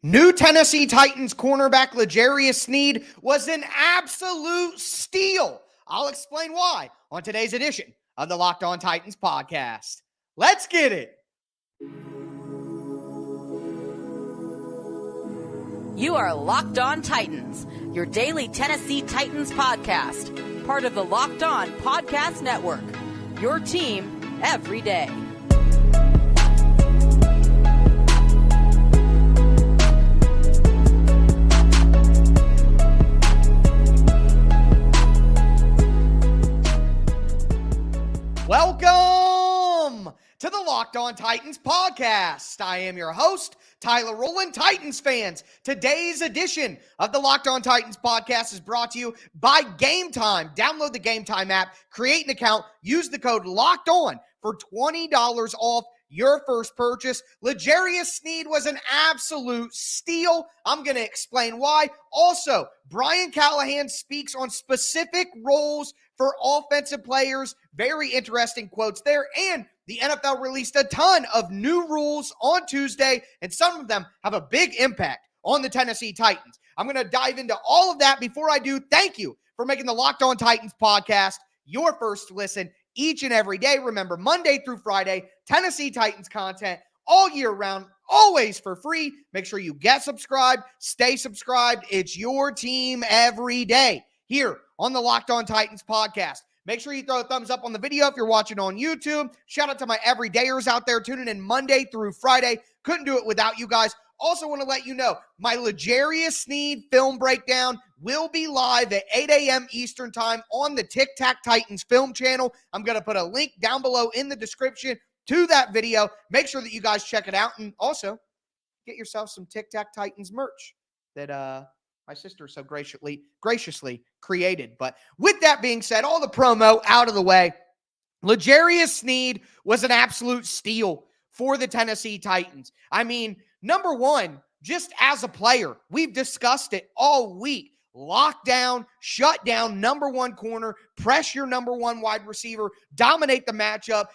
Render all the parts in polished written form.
New Tennessee Titans cornerback L'Jarius Sneed was an absolute steal. I'll explain why on today's edition of the Locked On Titans podcast. Let's get it. You are Locked On Titans, your daily Tennessee Titans podcast, part of the Locked On Podcast Network, your team every day. Welcome to the Locked On Titans podcast. I am your host, Tyler Rowland. Titans fans, today's edition of the Locked On Titans podcast is brought to you by Game Time. Download the Game Time app, create an account, use the code Locked On for $20 off your first purchase. L'Jarius Sneed was an absolute steal. I'm going to explain why. Also, Brian Callahan speaks on specific roles for offensive players. Very interesting quotes there. And the NFL released a ton of new rules on Tuesday, and some of them have a big impact on the Tennessee Titans. I'm going to dive into all of that. Before I do, thank you for making the Locked On Titans podcast your first listen each and every day. Remember, Monday through Friday, Tennessee Titans content all year round, always for free. Make sure you get subscribed, stay subscribed. It's your team every day here on the Locked On Titans podcast. Make sure you throw a thumbs up on the video if you're watching on YouTube. Shout out to my everydayers out there tuning in Monday through Friday. Couldn't do it without you guys. Also want to let you know, my L'Jarius Sneed film breakdown will be live at 8 a.m. Eastern time on the Tic Tac Titans film channel. I'm going to put a link down below in the description to that video. Make sure that you guys check it out. And also, get yourself some Tic Tac Titans merch that my sister so graciously created. But with that being said, all the promo out of the way, L'Jarius Sneed was an absolute steal for the Tennessee Titans. I mean, number one, just as a player, we've discussed it all week. Lock down, shut down, number one corner, press your number one wide receiver, dominate the matchup.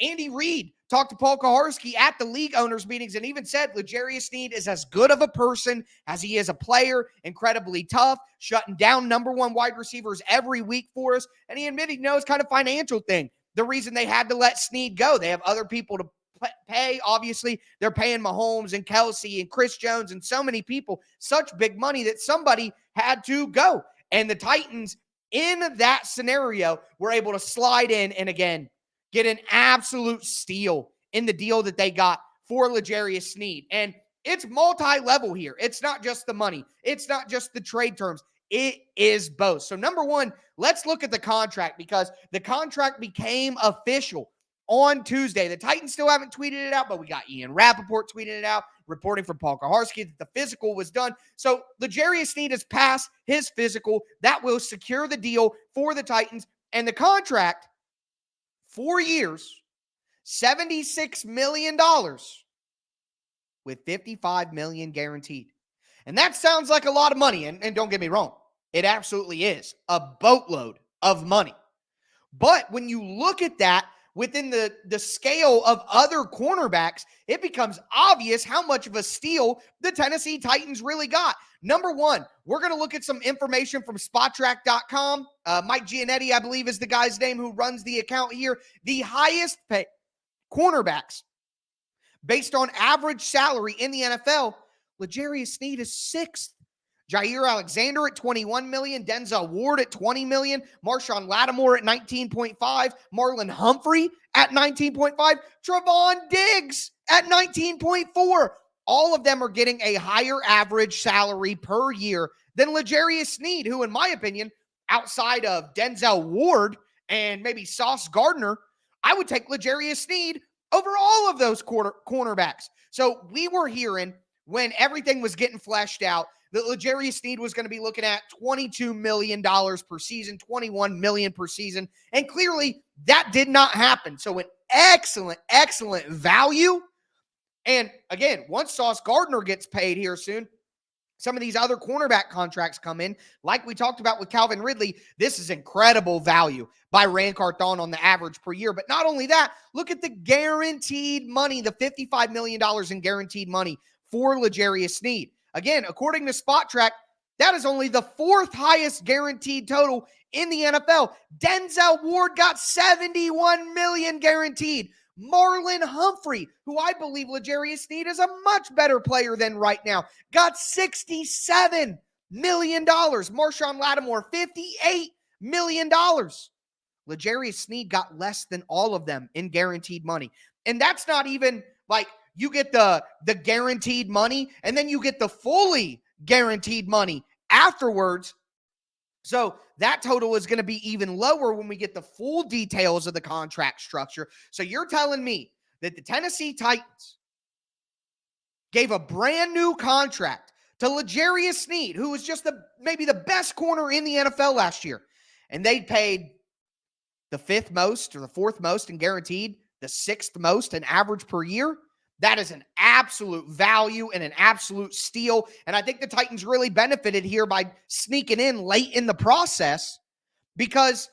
Andy Reid talked to Paul Kaharski at the league owners meetings and even said L'Jarius Sneed is as good of a person as he is a player, incredibly tough, shutting down number one wide receivers every week for us. And he admitted, it's kind of financial thing. The reason they had to let Sneed go, they have other people to pay. Obviously, they're paying Mahomes and Kelsey and Chris Jones and so many people such big money that somebody had to go. And the Titans, in that scenario, were able to slide in and, again, get an absolute steal in the deal that they got for L'Jarius Sneed. And it's multi-level here. It's not just the money. It's not just the trade terms. It is both. So, number one, let's look at the contract because the contract became official on Tuesday. The Titans still haven't tweeted it out, but we got Ian Rappaport tweeting it out, reporting from Paul Kaharski that the physical was done. So L'Jarius Sneed has passed his physical. That will secure the deal for the Titans. And the contract, 4 years, $76 million with $55 million guaranteed. And that sounds like a lot of money. And don't get me wrong, it absolutely is a boatload of money. But when you look at that, within the scale of other cornerbacks, it becomes obvious how much of a steal the Tennessee Titans really got. Number one, we're going to look at some information from SpotTrack.com. Mike Giannetti, I believe, is the guy's name who runs the account here. The highest paid cornerbacks based on average salary in the NFL, L'Jarius Sneed is sixth. Jair Alexander at $21 million, Denzel Ward at $20 million, Marshawn Lattimore at $19.5, Marlon Humphrey at $19.5, Trevon Diggs at $19.4. All of them are getting a higher average salary per year than L'Jarius Sneed, who, in my opinion, outside of Denzel Ward and maybe Sauce Gardner, I would take L'Jarius Sneed over all of those cornerbacks. So we were hearing when everything was getting fleshed out that L'Jarius Sneed was going to be looking at $22 million per season, $21 million per season. And clearly that did not happen. So an excellent value. And again, once Sauce Gardner gets paid here soon, some of these other cornerback contracts come in. Like we talked about with Calvin Ridley, this is incredible value by Rand Carthon on the average per year. But not only that, look at the guaranteed money, the $55 million in guaranteed money for L'Jarius Sneed. Again, according to Spot Track, that is only the 4th highest guaranteed total in the NFL. Denzel Ward got $71 million guaranteed. Marlon Humphrey, who I believe L'Jarius Sneed is a much better player than right now, got $67 million. Marshawn Lattimore, $58 million. L'Jarius Sneed got less than all of them in guaranteed money. And that's not even like you get the guaranteed money and then you get the fully guaranteed money afterwards. So that total is going to be even lower when we get the full details of the contract structure. So you're telling me that the Tennessee Titans gave a brand new contract to L'Jarius Sneed, who was just maybe the best corner in the NFL last year, and they paid the 5th most or the 4th most in guaranteed, the 6th most in average per year? That is an absolute value and an absolute steal. And I think the Titans really benefited here by sneaking in late in the process, because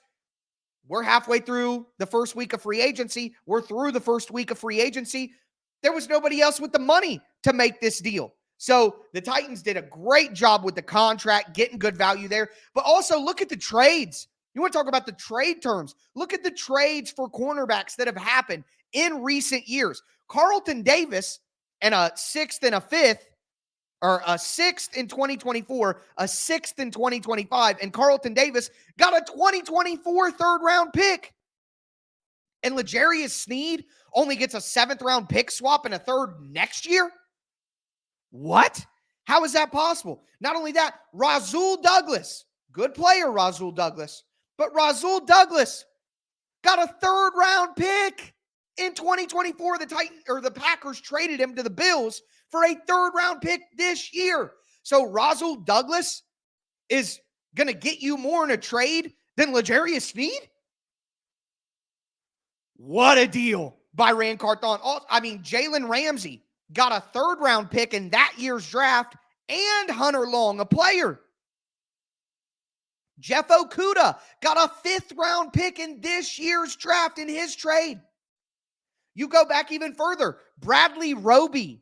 we're halfway through the first week of free agency. We're through the first week of free agency. There was nobody else with the money to make this deal. So the Titans did a great job with the contract, getting good value there. But also look at the trades. You want to talk about the trade terms? Look at the trades for cornerbacks that have happened in recent years. Carlton Davis and a 6th and a 5th, or a 6th in 2024, a 6th in 2025, and Carlton Davis got a 2024 3rd-round pick. And L'Jarius Sneed only gets a 7th-round pick swap and a 3rd next year? What? How is that possible? Not only that, Rasul Douglas, good player Rasul Douglas, but Rasul Douglas got a 3rd-round pick in 2024. The Packers traded him to the Bills for a 3rd-round pick this year. So Rasul Douglas is going to get you more in a trade than L'Jarius Sneed? What a deal by Ran Carthon. Jalen Ramsey got a 3rd-round pick in that year's draft, and Hunter Long, a player. Jeff Okudah got a 5th-round pick in this year's draft in his trade. You go back even further. Bradley Roby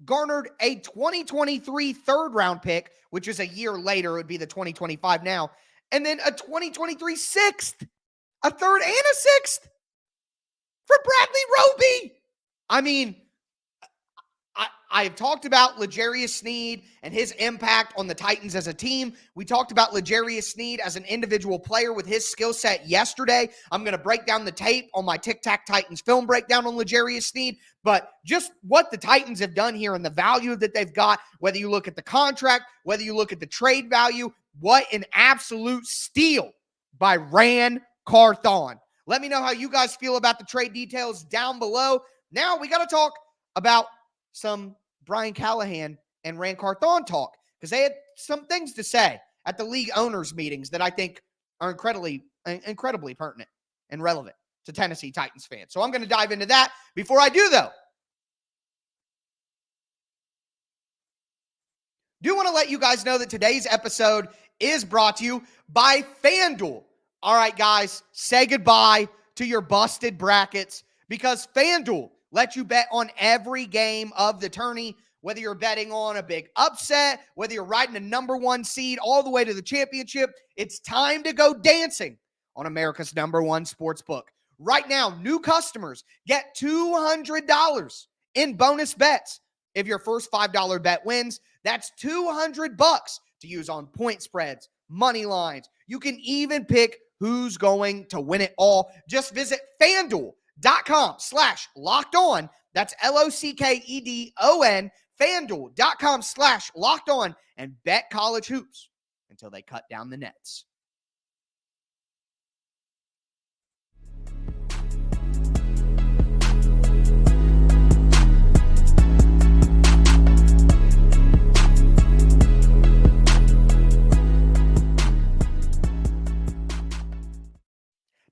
garnered a 2023 3rd-round pick, which is a year later. It would be the 2025 now. And then a 2023 6th, a 3rd and a 6th for Bradley Roby. I've talked about L'Jarius Sneed and his impact on the Titans as a team. We talked about L'Jarius Sneed as an individual player with his skill set yesterday. I'm going to break down the tape on my Tic Tac Titans film breakdown on L'Jarius Sneed. But just what the Titans have done here and the value that they've got, whether you look at the contract, whether you look at the trade value, what an absolute steal by Ran Carthon. Let me know how you guys feel about the trade details down below. Now we got to talk about some Brian Callahan and Ran Carthon talk, because they had some things to say at the league owners meetings that I think are incredibly pertinent and relevant to Tennessee Titans fans. So I'm going to dive into that. Before I do, though, do want to let you guys know that today's episode is brought to you by FanDuel. All right, guys, say goodbye to your busted brackets, because FanDuel lets you bet on every game of the tourney, whether you're betting on a big upset, whether you're riding a number 1 seed all the way to the championship. It's time to go dancing on America's number 1 sports book. Right now, new customers get $200 in bonus bets if your first $5 bet wins. That's $200 to use on point spreads, money lines. You can even pick who's going to win it all. Just visit FanDuel.com/lockedon. That's LOCKEDON. FanDuel.com/lockedon, and bet college hoops until they cut down the nets.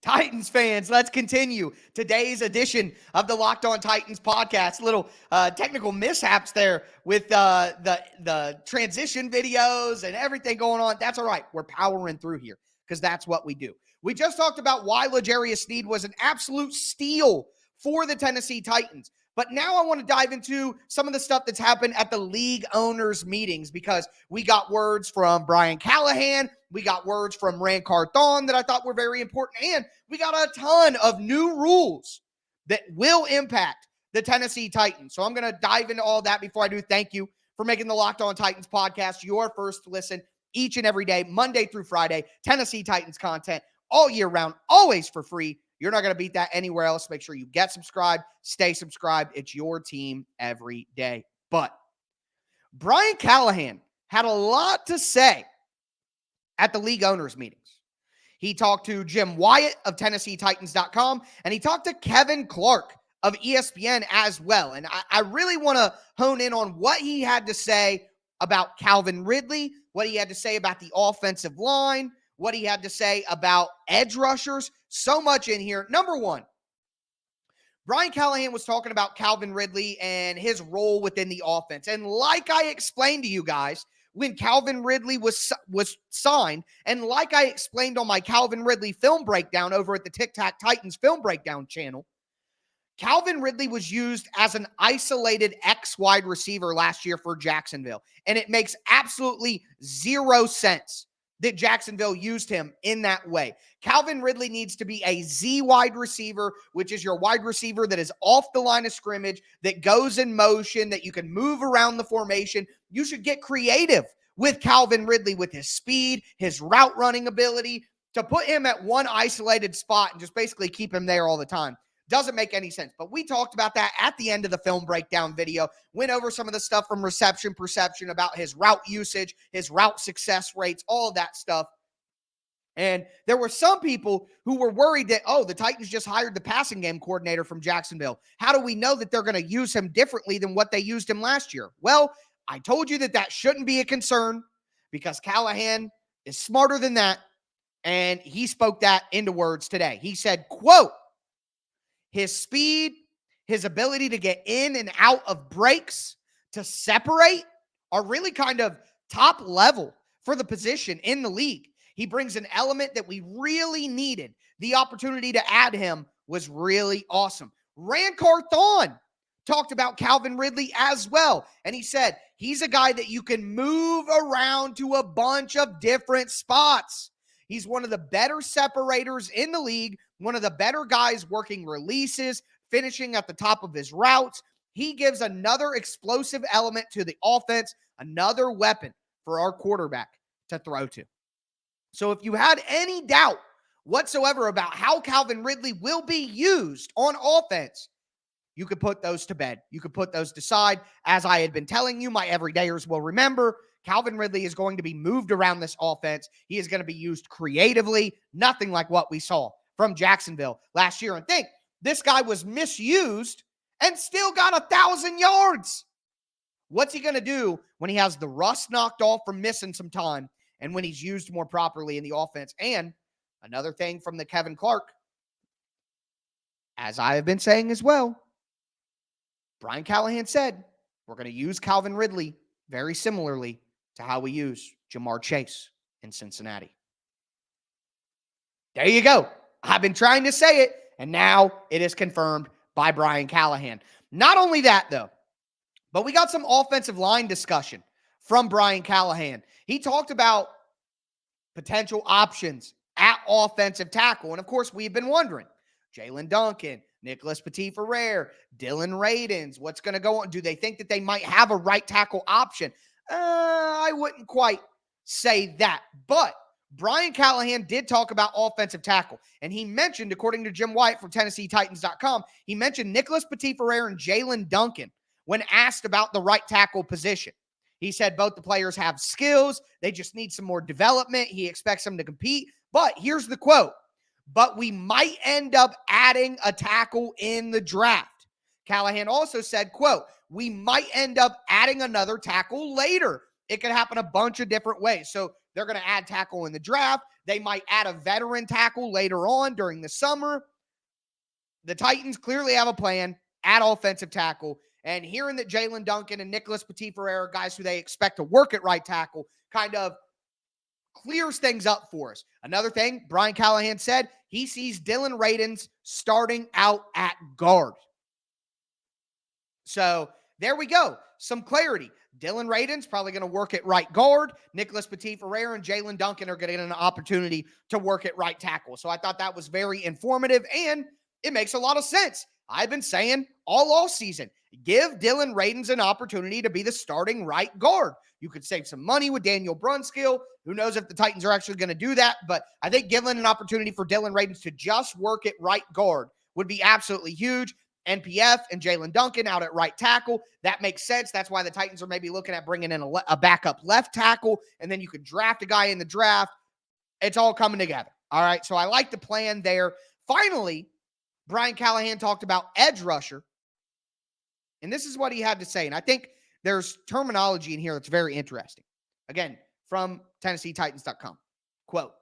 Titans fans, let's continue today's edition of the Locked On Titans podcast. Little technical mishaps there with the transition videos and everything going on. That's all right. We're powering through here because that's what we do. We just talked about why L'Jarius Sneed was an absolute steal for the Tennessee Titans. But now I want to dive into some of the stuff that's happened at the league owners' meetings, because we got words from Brian Callahan, we got words from Rand Carthon that I thought were very important, and we got a ton of new rules that will impact the Tennessee Titans. So I'm going to dive into all that. Before I do, thank you for making the Locked On Titans podcast your first listen each and every day, Monday through Friday. Tennessee Titans content all year round, always for free. You're not going to beat that anywhere else. Make sure you get subscribed, stay subscribed. It's your team every day. But Brian Callahan had a lot to say at the league owners meetings. He talked to Jim Wyatt of TennesseeTitans.com, and he talked to Kevin Clark of ESPN as well. And I really want to hone in on what he had to say about Calvin Ridley, what he had to say about the offensive line, what he had to say about edge rushers. So much in here. Number one, Brian Callahan was talking about Calvin Ridley and his role within the offense. And like I explained to you guys, when Calvin Ridley was signed, and like I explained on my Calvin Ridley film breakdown over at the Tic Tac Titans film breakdown channel, Calvin Ridley was used as an isolated X wide receiver last year for Jacksonville. And it makes absolutely zero sense that Jacksonville used him in that way. Calvin Ridley needs to be a Z wide receiver, which is your wide receiver that is off the line of scrimmage, that goes in motion, that you can move around the formation. You should get creative with Calvin Ridley, with his speed, his route running ability. To put him at one isolated spot and just basically keep him there all the time doesn't make any sense. But we talked about that at the end of the film breakdown video, went over some of the stuff from reception perception about his route usage, his route success rates, all of that stuff. And there were some people who were worried that, oh, the Titans just hired the passing game coordinator from Jacksonville. How do we know that they're going to use him differently than what they used him last year? Well, I told you that that shouldn't be a concern, because Callahan is smarter than that. And he spoke that into words today. He said, quote, his speed, his ability to get in and out of breaks, to separate, are really kind of top level for the position in the league. He brings an element that we really needed. The opportunity to add him was really awesome. Rand Carthon talked about Calvin Ridley as well. And he said, he's a guy that you can move around to a bunch of different spots. He's one of the better separators in the league, one of the better guys working releases, finishing at the top of his routes. He gives another explosive element to the offense, another weapon for our quarterback to throw to. So if you had any doubt whatsoever about how Calvin Ridley will be used on offense, you could put those to bed. You could put those to side. As I had been telling you, my everydayers will remember, Calvin Ridley is going to be moved around this offense. He is going to be used creatively, nothing like what we saw from Jacksonville last year. And think, this guy was misused and still got 1,000 yards. What's he going to do when he has the rust knocked off from missing some time and when he's used more properly in the offense? And another thing from the Kevin Clark, as I have been saying as well, Brian Callahan said, we're going to use Calvin Ridley very similarly to how we use Jamar Chase in Cincinnati. There you go. I've been trying to say it, and now it is confirmed by Brian Callahan. Not only that, though, but we got some offensive line discussion from Brian Callahan. He talked about potential options at offensive tackle. And, of course, we've been wondering, Jalen Duncan, Nicholas Petit-Ferrer, Dylan Radins, what's going to go on? Do they think that they might have a right tackle option? I wouldn't quite say that. But Brian Callahan did talk about offensive tackle. And he mentioned, according to Jim Wyatt from TennesseeTitans.com, he mentioned Nicholas Petit-Ferrer and Jalen Duncan when asked about the right tackle position. He said both the players have skills. They just need some more development. He expects them to compete. But here's the quote. But we might end up adding a tackle in the draft. Callahan also said, quote, we might end up adding another tackle later. It could happen a bunch of different ways. So they're going to add tackle in the draft. They might add a veteran tackle later on during the summer. The Titans clearly have a plan at offensive tackle. And hearing that Jalen Duncan and Nicholas Petit-Ferrer are guys who they expect to work at right tackle kind of clears things up for us. Another thing, Brian Callahan said he sees Dylan Radins starting out at guard. So there we go. Some clarity. Dylan Radins probably going to work at right guard. Nicholas Petit-Ferrer and Jalen Duncan are going to get an opportunity to work at right tackle. So I thought that was very informative, and it makes a lot of sense. I've been saying all season, give Dylan Radins an opportunity to be the starting right guard. You could save some money with Daniel Brunskill. Who knows if the Titans are actually going to do that, but I think giving an opportunity for Dylan Radins to just work at right guard would be absolutely huge. NPF and Jalen Duncan out at right tackle. That makes sense. That's why the Titans are maybe looking at bringing in a backup left tackle, and then you could draft a guy in the draft. It's all coming together. All right, so I like the plan there. Finally, Brian Callahan talked about edge rusher, and this is what he had to say, and I think there's terminology in here that's very interesting. Again, from TennesseeTitans.com. Quote,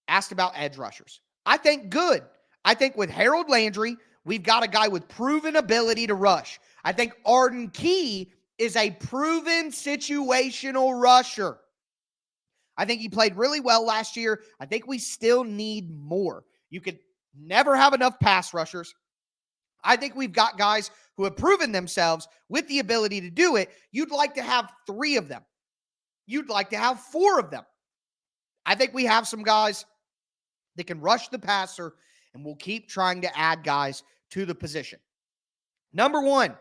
asked about edge rushers. I think good. I think with Harold Landry, we've got a guy with proven ability to rush. I think Arden Key is a proven situational rusher. I think he played really well last year. I think we still need more. You could never have enough pass rushers. I think we've got guys who have proven themselves with the ability to do it. You'd like to have 3 of them. You'd like to have 4 of them. I think we have some guys that can rush the passer, and we'll keep trying to add guys to the position. Number 1,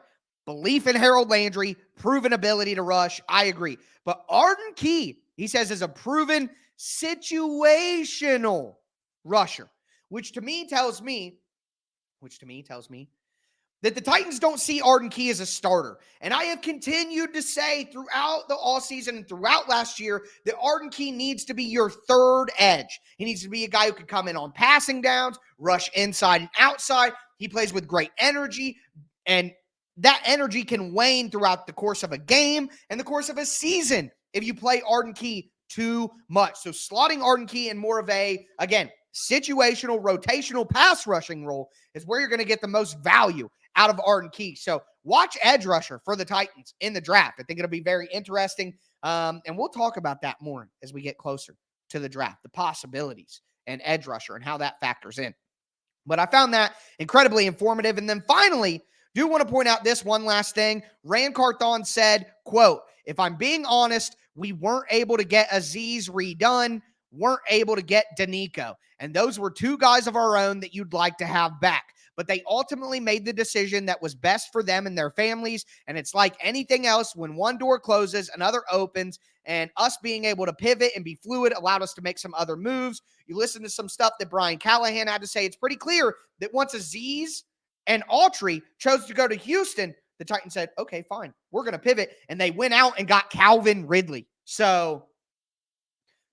belief in Harold Landry, proven ability to rush. I agree. But Arden Key, he says, is a proven situational rusher, which to me tells me that the Titans don't see Arden Key as a starter. And I have continued to say throughout the offseason and throughout last year that Arden Key needs to be your third edge. He needs to be a guy who can come in on passing downs, rush inside and outside. He plays with great energy, and that energy can wane throughout the course of a game and the course of a season if you play Arden Key too much. So slotting Arden Key in more of a, again, situational, rotational pass rushing role is where you're going to get the most value out of Arden Key. So watch edge rusher for the Titans in the draft. I think it'll be very interesting. And we'll talk about that more as we get closer to the draft, the possibilities and edge rusher and how that factors in. But I found that incredibly informative. And then finally, do want to point out this one last thing. Rand Carthon said, quote, if I'm being honest, we weren't able to get Aziz redone, weren't able to get Danico. And those were 2 guys of our own that you'd like to have back. But they ultimately made the decision that was best for them and their families. And it's like anything else, when one door closes, another opens, and us being able to pivot and be fluid allowed us to make some other moves. You listen to some stuff that Brian Callahan had to say. It's pretty clear that once Aziz and Autry chose to go to Houston, the Titans said, okay, fine, we're going to pivot. And they went out and got Calvin Ridley. So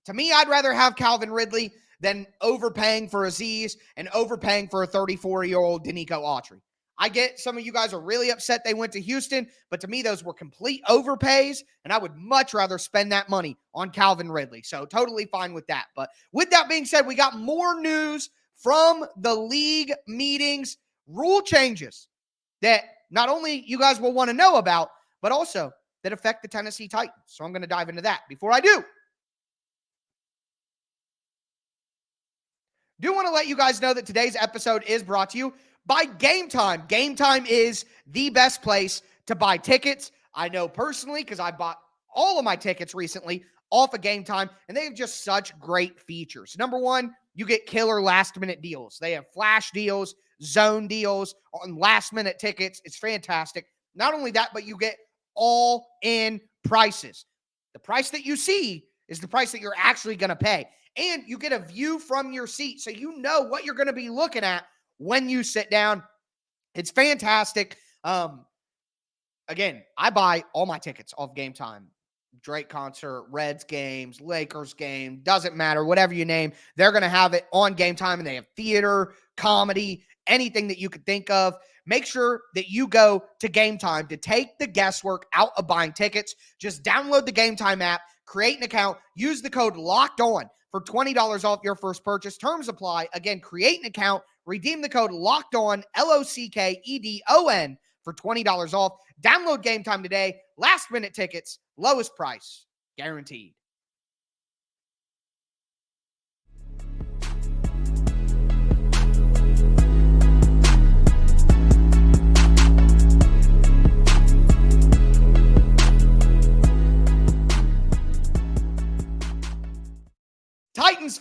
to me, I'd rather have Calvin Ridley than overpaying for Aziz and overpaying for a 34-year-old Danico Autry. I get some of you guys are really upset they went to Houston, but to me, those were complete overpays, and I would much rather spend that money on Calvin Ridley. So totally fine with that. But with that being said, we got more news from the league meetings, rule changes that not only you guys will want to know about, but also that affect the Tennessee Titans. So I'm going to dive into that. Before I do want to let you guys know that today's episode is brought to you by Game Time. Game Time is the best place to buy tickets. I know personally because I bought all of my tickets recently off of Game Time, and they have just such great features. Number 1, you get killer last-minute deals. They have flash deals, zone deals on last-minute tickets. It's fantastic. Not only that, but you get all-in prices. The price that you see is the price that you're actually going to pay. And you get a view from your seat, so you know what you're going to be looking at when you sit down. It's fantastic. Again, I buy all my tickets off Game Time. Drake concert, Reds games, Lakers game, doesn't matter, whatever you name, they're going to have it on Game Time, and they have theater, comedy, anything that you could think of. Make sure that you go to Game Time to take the guesswork out of buying tickets. Just download the Game Time app, create an account, use the code LOCKEDON for $20 off your first purchase. Terms apply. Again, create an account, redeem the code LOCKEDON, LOCKEDON, for $20 off. Download Game Time today. Last minute tickets, lowest price, guaranteed.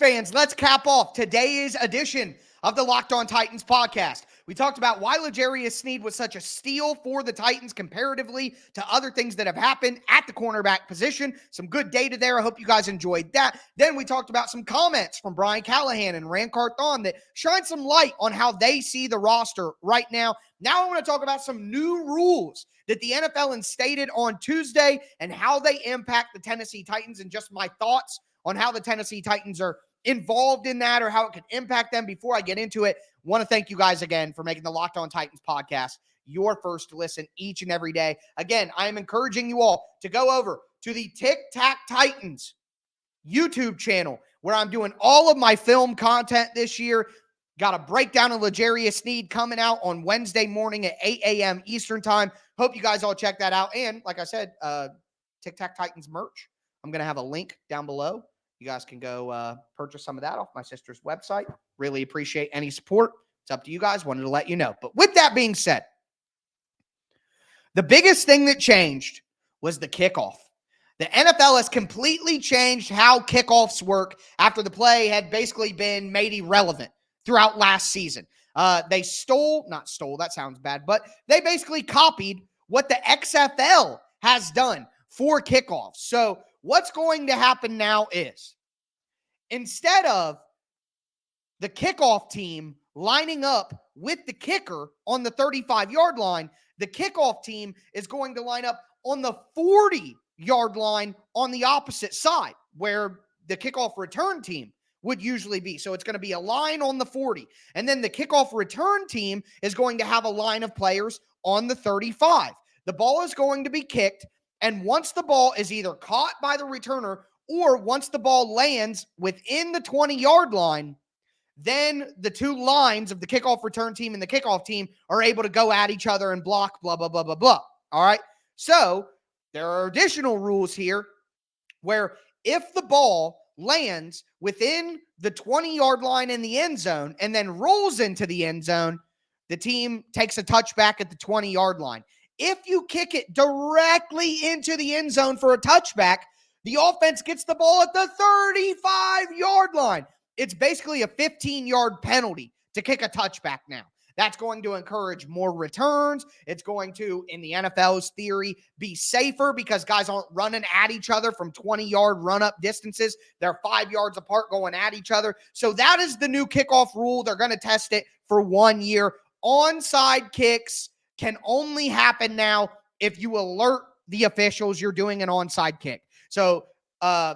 fans, let's cap off today's edition of the Locked On Titans podcast. We talked about why L'Jarius Sneed was such a steal for the Titans comparatively to other things that have happened at the cornerback position. Some good data there. I hope you guys enjoyed that. Then we talked about some comments from Brian Callahan and Rand Carthon that shine some light on how they see the roster right now. Now I want to talk about some new rules that the NFL instated on Tuesday and how they impact the Tennessee Titans, and just my thoughts on how the Tennessee Titans are involved in that or how it could impact them. Before I get into it, want to thank you guys again for making the Locked On Titans podcast your first listen each and every day. Again, I am encouraging you all to go over to the Tic Tac Titans YouTube channel where I'm doing all of my film content this year. Got a breakdown of L'Jarius Sneed coming out on Wednesday morning at 8 a.m. Eastern time. Hope you guys all check that out. And like I said, Tic Tac Titans merch. I'm going to have a link down below. You guys can go purchase some of that off my sister's website. Really appreciate any support. It's up to you guys. Wanted to let you know. But with that being said, the biggest thing that changed was the kickoff. The NFL has completely changed how kickoffs work after the play had basically been made irrelevant throughout last season. They not stole, that sounds bad, but they basically copied what the XFL has done for kickoffs. So what's going to happen now is, instead of the kickoff team lining up with the kicker on the 35-yard line, the kickoff team is going to line up on the 40-yard line on the opposite side where the kickoff return team would usually be. So it's going to be a line on the 40. And then the kickoff return team is going to have a line of players on the 35. The ball is going to be kicked. And once the ball is either caught by the returner or once the ball lands within the 20-yard line, then the two lines of the kickoff return team and the kickoff team are able to go at each other and block, blah, blah, blah, blah, blah. All right. So there are additional rules here where if the ball lands within the 20-yard line in the end zone and then rolls into the end zone, the team takes a touchback at the 20-yard line. If you kick it directly into the end zone for a touchback, the offense gets the ball at the 35-yard line. It's basically a 15-yard penalty to kick a touchback now. That's going to encourage more returns. It's going to, in the NFL's theory, be safer because guys aren't running at each other from 20-yard run-up distances. They're 5 yards apart going at each other. So that is the new kickoff rule. They're going to test it for 1 year. Onside kicks can only happen now if you alert the officials you're doing an onside kick. So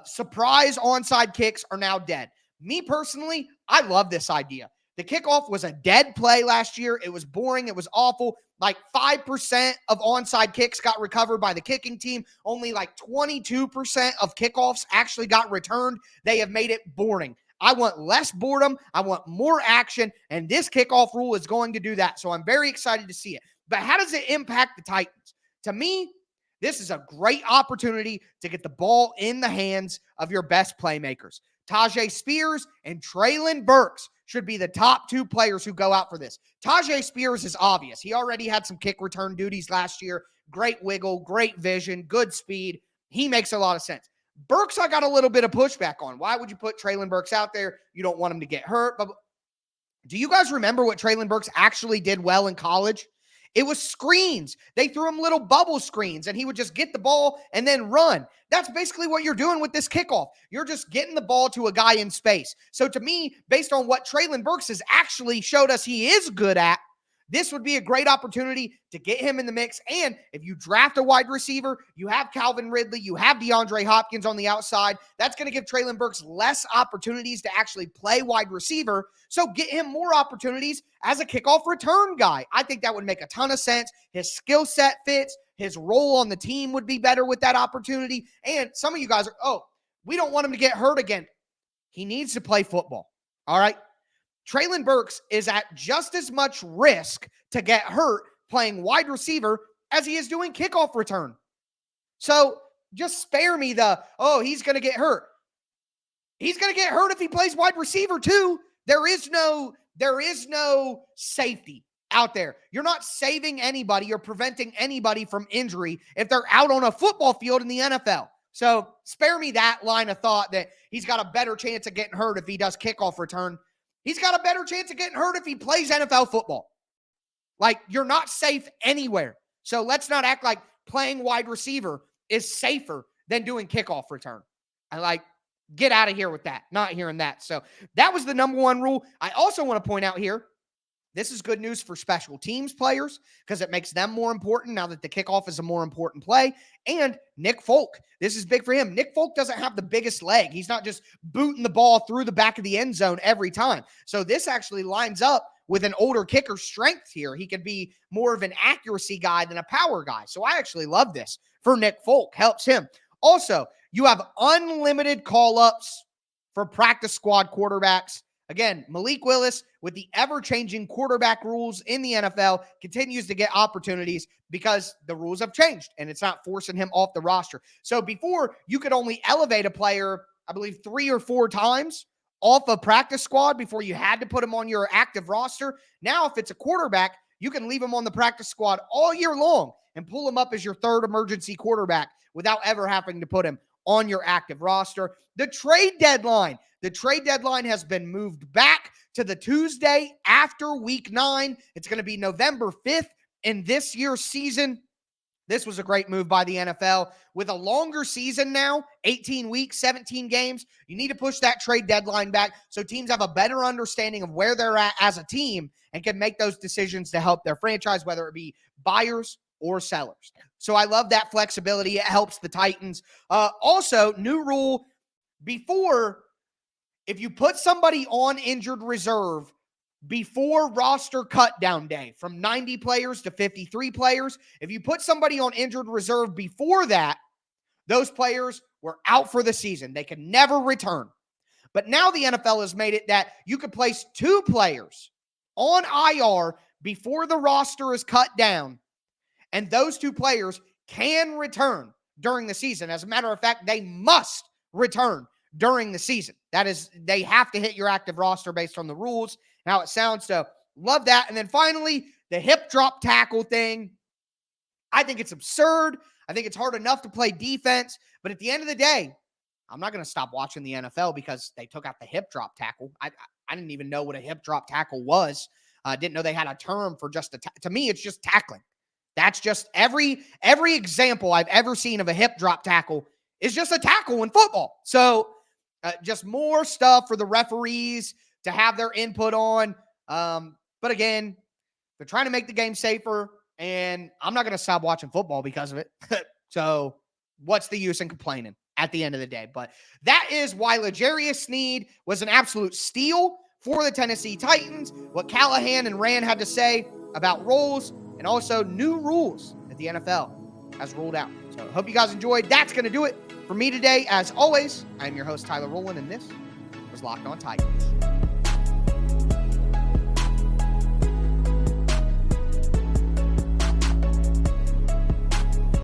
surprise onside kicks are now dead. Me personally, I love this idea. The kickoff was a dead play last year. It was boring. It was awful. Like 5% of onside kicks got recovered by the kicking team. Only like 22% of kickoffs actually got returned. They have made it boring. I want less boredom. I want more action. And this kickoff rule is going to do that. So I'm very excited to see it. But how does it impact the Titans? To me, this is a great opportunity to get the ball in the hands of your best playmakers. Tyjae Spears and Treylon Burks should be the top two players who go out for this. Tyjae Spears is obvious. He already had some kick return duties last year. Great wiggle, great vision, good speed. He makes a lot of sense. Burks, I got a little bit of pushback on. Why would you put Treylon Burks out there? You don't want him to get hurt. But do you guys remember what Treylon Burks actually did well in college? It was screens. They threw him little bubble screens, and he would just get the ball and then run. That's basically what you're doing with this kickoff. You're just getting the ball to a guy in space. So to me, based on what Treylon Burks has actually showed us he is good at, this would be a great opportunity to get him in the mix. And if you draft a wide receiver, you have Calvin Ridley, you have DeAndre Hopkins on the outside. That's going to give Treylon Burks less opportunities to actually play wide receiver. So get him more opportunities as a kickoff return guy. I think that would make a ton of sense. His skill set fits. His role on the team would be better with that opportunity. And some of you guys are, we don't want him to get hurt again. He needs to play football. All right. Treylon Burks is at just as much risk to get hurt playing wide receiver as he is doing kickoff return. So just spare me he's going to get hurt. He's going to get hurt if he plays wide receiver too. There is no safety out there. You're not saving anybody or preventing anybody from injury if they're out on a football field in the NFL. So spare me that line of thought that he's got a better chance of getting hurt if he does kickoff return. He's got a better chance of getting hurt if he plays NFL football. Like, you're not safe anywhere. So let's not act like playing wide receiver is safer than doing kickoff return. Get out of here with that. Not hearing that. So that was the number one rule. I also want to point out here, this is good news for special teams players because it makes them more important now that the kickoff is a more important play. And Nick Folk, this is big for him. Nick Folk doesn't have the biggest leg. He's not just booting the ball through the back of the end zone every time. So this actually lines up with an older kicker's strength here. He could be more of an accuracy guy than a power guy. So I actually love this for Nick Folk. Helps him. Also, you have unlimited call-ups for practice squad quarterbacks. Again, Malik Willis, with the ever-changing quarterback rules in the NFL, continues to get opportunities because the rules have changed, and it's not forcing him off the roster. So before, you could only elevate a player, I believe, 3 or 4 times off a practice squad before you had to put him on your active roster. Now, if it's a quarterback, you can leave him on the practice squad all year long and pull him up as your third emergency quarterback without ever having to put him on your active roster. The trade deadline. The trade deadline has been moved back to the Tuesday after week 9. It's going to be November 5th in this year's season. This was a great move by the NFL. With a longer season now, 18 weeks, 17 games, you need to push that trade deadline back so teams have a better understanding of where they're at as a team and can make those decisions to help their franchise, whether it be buyers or sellers. So I love that flexibility. It helps the Titans. Also, new rule before, if you put somebody on injured reserve before roster cut down day from 90 players to 53 players, if you put somebody on injured reserve before that, those players were out for the season. They can never return. But now the NFL has made it that you could place 2 players on IR before the roster is cut down, and those 2 players can return during the season. As a matter of fact, they must return during the season. That is, they have to hit your active roster based on the rules and how it sounds. So love that. And then finally, the hip drop tackle thing. I think it's absurd. I think it's hard enough to play defense. But at the end of the day, I'm not going to stop watching the NFL because they took out the hip drop tackle. I didn't even know what a hip drop tackle was. I didn't know they had a term for just to me, it's just tackling. That's just every example I've ever seen of a hip drop tackle is just a tackle in football. So just more stuff for the referees to have their input on. But again, they're trying to make the game safer, and I'm not going to stop watching football because of it. So what's the use in complaining at the end of the day? But that is why L'Jarius Sneed was an absolute steal for the Tennessee Titans, what Callahan and Rand had to say about roles and also new rules that the NFL has ruled out. So I hope you guys enjoyed. That's going to do it for me today. As always, I'm your host, Tyler Rowland, and this was Locked On Titans.